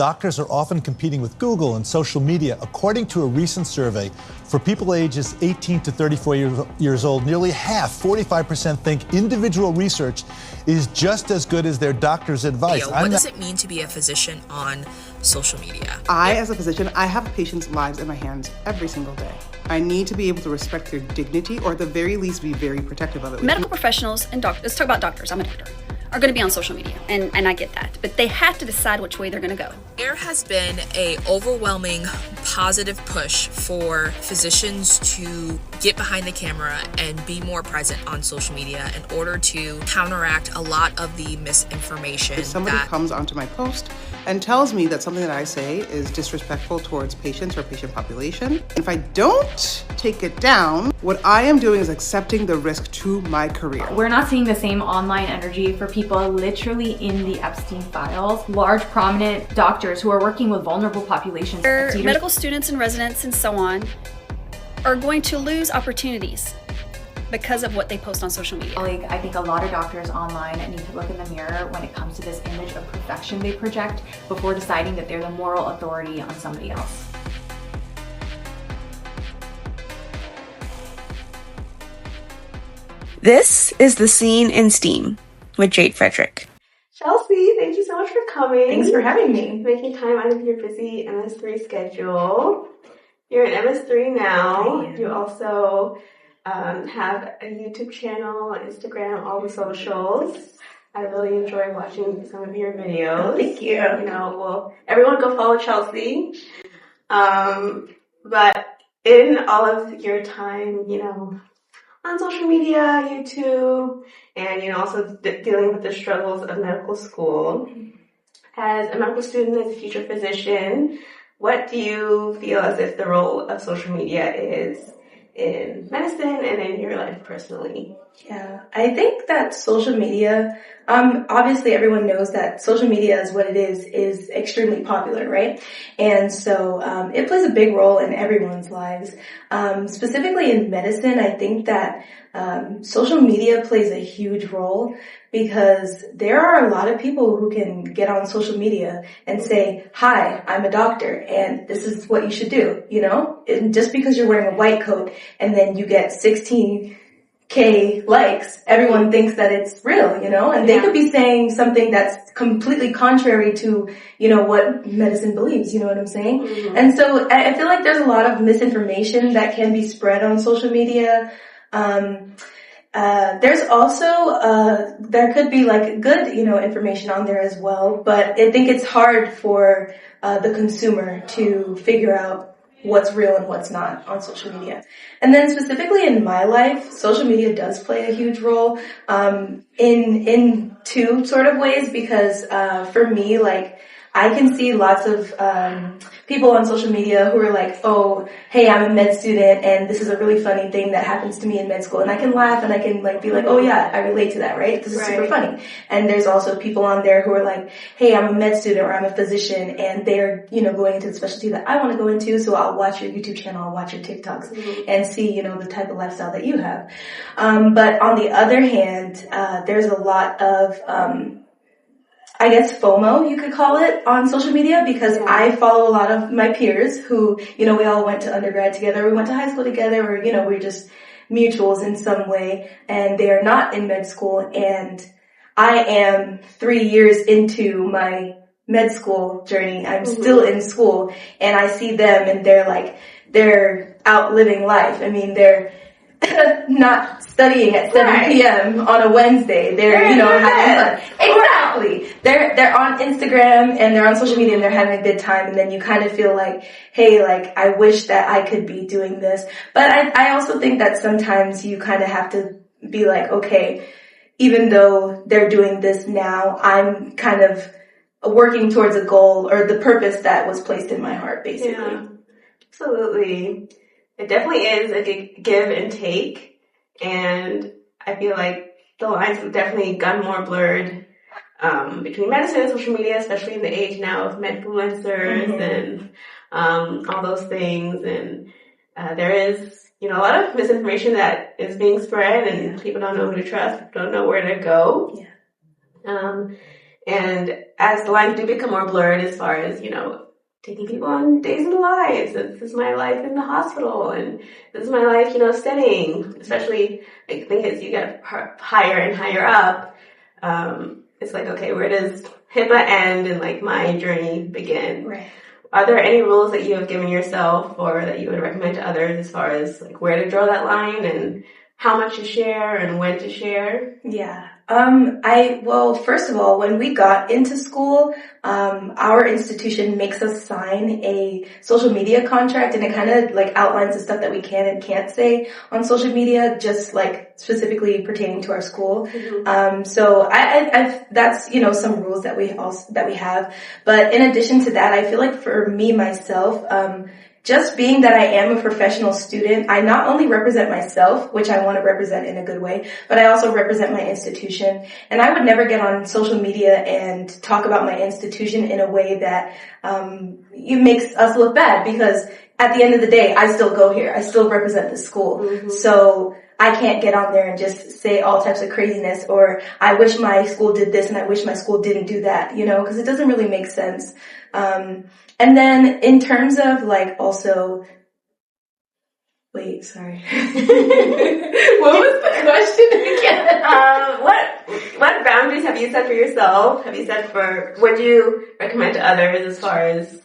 Doctors are often competing with Google and social media. According to a recent survey, for people ages 18 to 34 years old, nearly half, 45%, think individual research is just as good as their doctor's advice. What does it mean to be a physician on social media? As a physician, I have patients' lives in my hands every single day. I need to be able to respect their dignity, or at the very least be very protective of it. Medical professionals and doctors, let's talk about doctors, I'm a doctor, are going to be on social media, and I get that, but they have to decide which way they're going to go. There has been a overwhelming positive push for physicians to get behind the camera and be more present on social media in order to counteract a lot of the misinformation. If somebody comes onto my post and tells me that something that I say is disrespectful towards patients or patient population, if I don't take it down, what I am doing is accepting the risk to my career. We're not seeing the same online energy for people literally in the Epstein files. Large, prominent doctors who are working with vulnerable populations. Medical students and residents and so on are going to lose opportunities because of what they post on social media. I think a lot of doctors online need to look in the mirror when it comes to this image of perfection they project before deciding that they're the moral authority on somebody else. This is The Scene in S.T.E.A.M with Jade Frederick. Chelsea, thank you so much for coming. Thanks for having me. Making time out of your busy MS3 schedule. You're in MS3 now. You also have a YouTube channel, Instagram, all the socials. I really enjoy watching some of your videos. Oh, thank you. Well, everyone go follow Chelsea. But in all of your time, on social media, YouTube, and, also dealing with the struggles of medical school, as a medical student, as a future physician, what do you feel as if the role of social media is in medicine and in your life personally? Yeah, I think that social media, obviously everyone knows that social media is what it is extremely popular, right? And so it plays a big role in everyone's lives. Specifically in medicine, I think that social media plays a huge role because there are a lot of people who can get on social media and say, hi, I'm a doctor and this is what you should do, And just because you're wearing a white coat and then you get 16K likes, everyone thinks that it's real, and they could be saying something that's completely contrary to, what medicine believes, you know what I'm saying? Mm-hmm. And so I feel like there's a lot of misinformation that can be spread on social media. There's also, there could be good, information on there as well, but I think it's hard for, the consumer to figure out what's real and what's not on social media. And then specifically in my life, social media does play a huge role, in two sort of ways because, for me, I can see lots of people on social media who are like, oh, hey, I'm a med student and this is a really funny thing that happens to me in med school. And I can laugh and I can be like, oh yeah, I relate to that, right? This is super funny. And there's also people on there who are like, hey, I'm a med student or I'm a physician and they're, going into the specialty that I want to go into. So I'll watch your YouTube channel, I'll watch your TikToks and see, the type of lifestyle that you have. But on the other hand, there's a lot of, I guess FOMO, you could call it, on social media because I follow a lot of my peers who, we all went to undergrad together, we went to high school together, or, we're just mutuals in some way, and they are not in med school, and I am 3 years into my med school journey. I'm still in school, and I see them, and they're out living life. I mean, they're not studying at 7 p.m. on a Wednesday. They're, having fun. Exactly. They're on Instagram and they're on social media and they're having a good time. And then you kind of feel like, hey, I wish that I could be doing this. But I also think that sometimes you kind of have to be like, okay, even though they're doing this now, I'm kind of working towards a goal or the purpose that was placed in my heart, basically. Yeah, absolutely. It definitely is a give and take, and I feel like the lines have definitely gotten more blurred between medicine and social media, especially in the age now of medfluencers and all those things. And there is, a lot of misinformation that is being spread, and people don't know who to trust, don't know where to go. Yeah. And as the lines do become more blurred as far as, taking people on days in the lives. This is my life in the hospital, and this is my life, studying. Especially, I think as you get higher and higher up, it's like, okay, where does HIPAA end and like my journey begin? Right. Are there any rules that you have given yourself or that you would recommend to others as far as like where to draw that line and how much to share and when to share? Yeah. Well, first of all, when we got into school, our institution makes us sign a social media contract, and it kind of like outlines the stuff that we can and can't say on social media, just like specifically pertaining to our school. Mm-hmm. So that's, some rules that we have. But in addition to that, I feel like for me, myself, just being that I am a professional student, I not only represent myself, which I want to represent in a good way, but I also represent my institution. And I would never get on social media and talk about my institution in a way that it makes us look bad, because at the end of the day, I still go here. I still represent the school. Mm-hmm. So I can't get on there and just say all types of craziness, or I wish my school did this and I wish my school didn't do that, because it doesn't really make sense. And then in terms of like also, wait, sorry. What was the question again? What boundaries have you set for yourself? Would you recommend to others as far as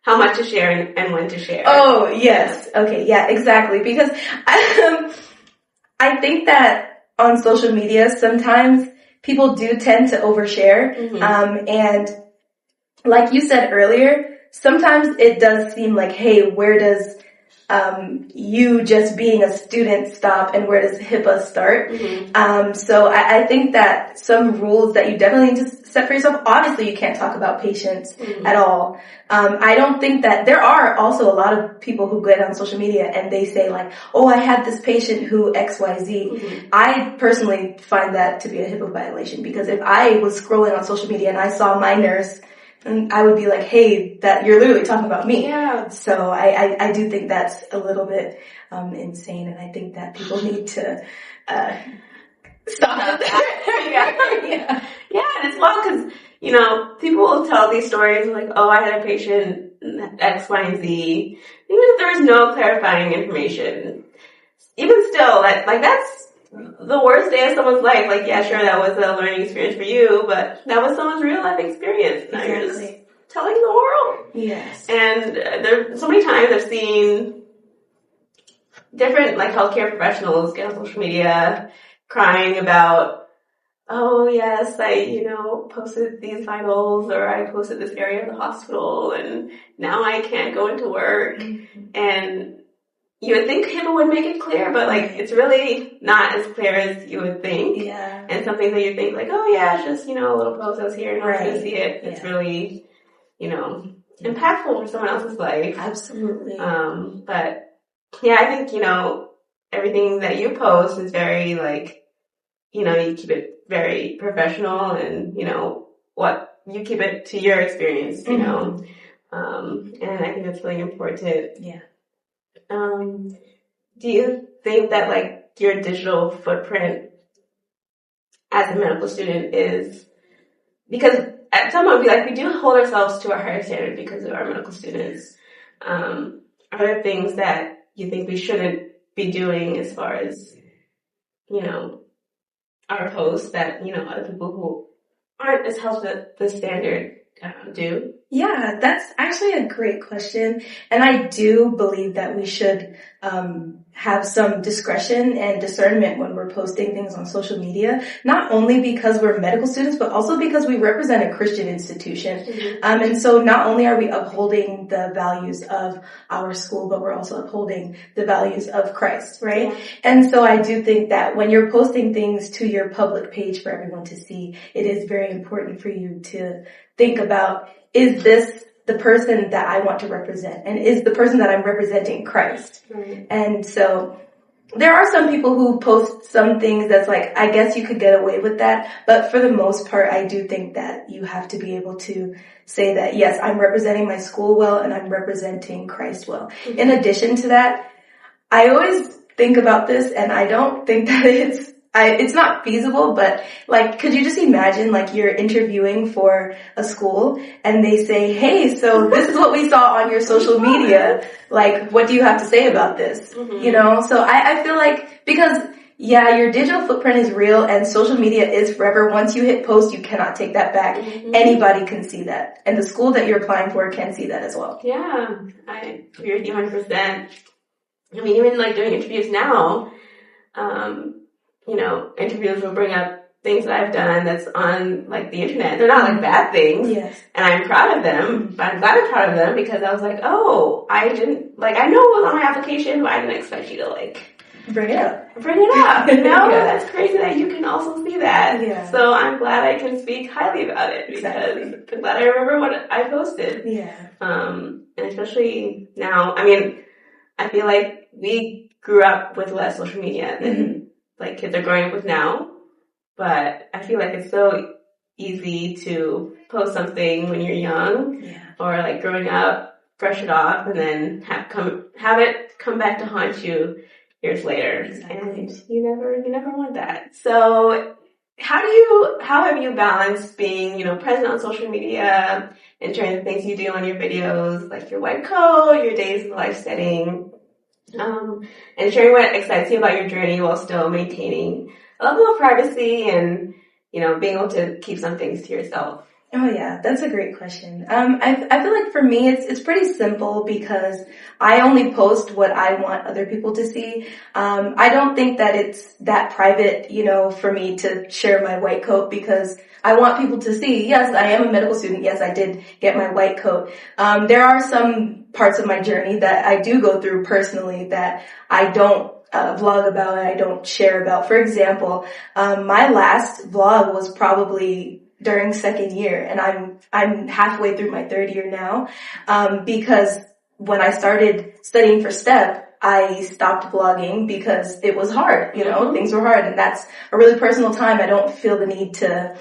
how much to share and when to share? Oh, yes. Okay. Yeah, exactly. Because I think that on social media, sometimes people do tend to overshare. Mm-hmm. And like you said earlier, sometimes it does seem like, hey, where does you just being a student stop and where does HIPAA start? Mm-hmm. So I think that some rules that you definitely need to set for yourself, obviously you can't talk about patients mm-hmm. at all. I don't think that there are also a lot of people who get on social media and they say like, oh, I had this patient who XYZ. Mm-hmm. I personally find that to be a HIPAA violation, because if I was scrolling on social media and I saw my nurse, and I would be like, hey, that you're literally talking about me. Yeah. So I do think that's a little bit insane, and I think that people need to stop that. Yeah. Yeah, and it's wild because, people will tell these stories like, oh, I had a patient X, Y, and Z. Even if there was no clarifying information, even still, that's the worst day of someone's life. Like, yeah, sure, that was a learning experience for you, but that was someone's real life experience. Now you're just telling the world. Yes. And there's so many times I've seen different, healthcare professionals get on social media crying about, oh, yes, I, posted these vitals, or I posted this area of the hospital, and now I can't go into work. Mm-hmm. And you would think HIPAA would make it clear, but it's really not as clear as you would think. Yeah. And something that you think oh yeah, it's just, a little post I was here and no one's going to see it. Yeah. It's really, impactful for someone else's life. Absolutely. But yeah, I think, everything that you post is very you keep it very professional, and, what you keep it to your experience, Mm-hmm. And I think that's really important. Yeah. Do you think that your digital footprint as a medical student is, because at some point we do hold ourselves to a higher standard because of our medical students. Are there things that you think we shouldn't be doing as far as, our posts that, other people who aren't as held to the standard do? Yeah, that's actually a great question. And I do believe that we should have some discretion and discernment when we're posting things on social media, not only because we're medical students, but also because we represent a Christian institution. Mm-hmm. And so not only are we upholding the values of our school, but we're also upholding the values of Christ, right? Yeah. And so I do think that when you're posting things to your public page for everyone to see, it is very important for you to think about, is this the person that I want to represent? And is the person that I'm representing Christ? Right. And so there are some people who post some things that's I guess you could get away with that. But for the most part, I do think that you have to be able to say that, yes, I'm representing my school well and I'm representing Christ well. In addition to that, I always think about this, and I don't think that it's not feasible, but like, could you just imagine like you're interviewing for a school and they say, hey, so this is what we saw on your social media. Like, what do you have to say about this? You know, so I feel like, because yeah, your digital footprint is real and social media is forever. Once you hit post, you cannot take that back. Anybody can see that. And the school that you're applying for can see that as well. Yeah, I agree with you 100%. I mean, even like doing interviews now, you know, interviews will bring up things that I've done that's on like the internet. They're not like bad things. Yes. And I'm proud of them, but I'm glad I'm proud of them because I was like, oh, I didn't, like, I know it was on my application, but I didn't expect you to like, bring it up. You know? Yeah. That's crazy that you can also see that. Yeah. So I'm glad I can speak highly about it because I'm glad I remember what I posted. Yeah. And especially now, I mean, I feel like we grew up with less social media than like kids are growing up with now, but I feel like it's so easy to post something when you're young or like growing up, brush it off, and then have it come back to haunt you years later. And you never want that. So how have you balanced being, you know, present on social media and sharing the things you do on your videos, like your white coat, your days in the life setting, and sharing what excites you about your journey while still maintaining a level of privacy and, you know, being able to keep some things to yourself? Oh yeah, that's a great question. I feel like for me it's pretty simple because I only post what I want other people to see. I don't think that it's that private, you know, for me to share my white coat because I want people to see, yes, I am a medical student. Yes, I did get my white coat. There are some parts of my journey that I do go through personally that I don't vlog about and I don't share about. For example, my last vlog was probably during second year, and I'm halfway through my third year now, because when I started studying for S.T.E.A.M, I stopped vlogging because it was hard, you know, things were hard, and that's a really personal time. I don't feel the need to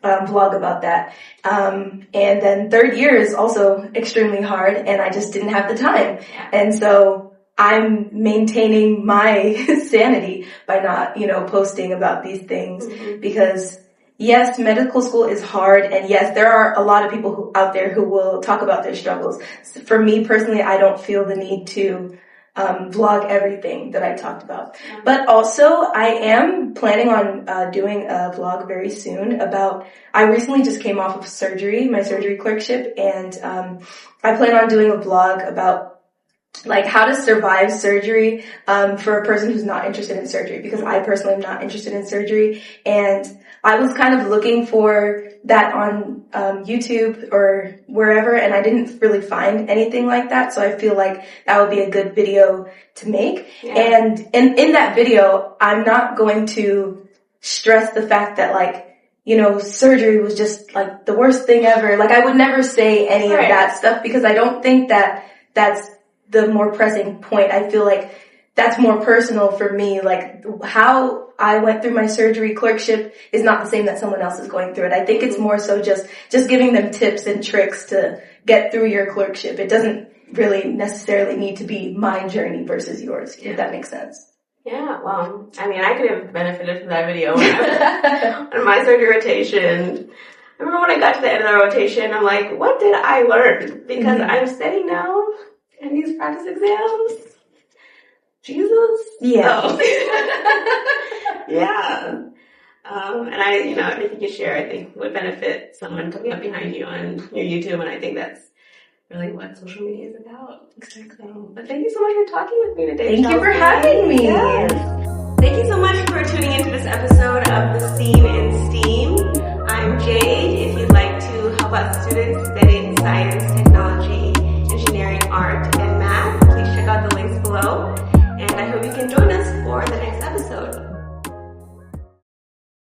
vlog about that. And then third year is also extremely hard, and I just didn't have the time. And so I'm maintaining my sanity by not, you know, posting about these things because yes, medical school is hard, and yes, there are a lot of people out there who will talk about their struggles. For me personally, I don't feel the need to vlog everything that I talked about. But also, I am planning on doing a vlog very soon about, I recently just came off of surgery, my surgery clerkship, and I plan on doing a vlog about like how to survive surgery for a person who's not interested in surgery, because I personally am not interested in surgery, and I was kind of looking for that on YouTube or wherever, and I didn't really find anything like that, so I feel like that would be a good video to make. And in that video, I'm not going to stress the fact that, like, you know, surgery was just like the worst thing ever. Like, I would never say any of that stuff because I don't think that that's the more pressing point. I feel like that's more personal for me. Like, how I went through my surgery clerkship is not the same that someone else is going through it. I think it's more so just giving them tips and tricks to get through your clerkship. It doesn't really necessarily need to be my journey versus yours, if that makes sense. Yeah, well, I mean, I could have benefited from that video when I was on my surgery rotation. I remember when I got to the end of the rotation, I'm like, what did I learn? Because I'm studying now in these practice exams. Jesus? Yeah. Oh. Yeah. And I, you know, everything you share, I think would benefit someone coming up behind you on your YouTube, and I think that's really what social media is about. Exactly. But thank you so much for talking with me today. Thank you for having me. Yes. Thank you so much for tuning into this episode of The Scene in STEAM. I'm Jade. If you'd like to help out students studying science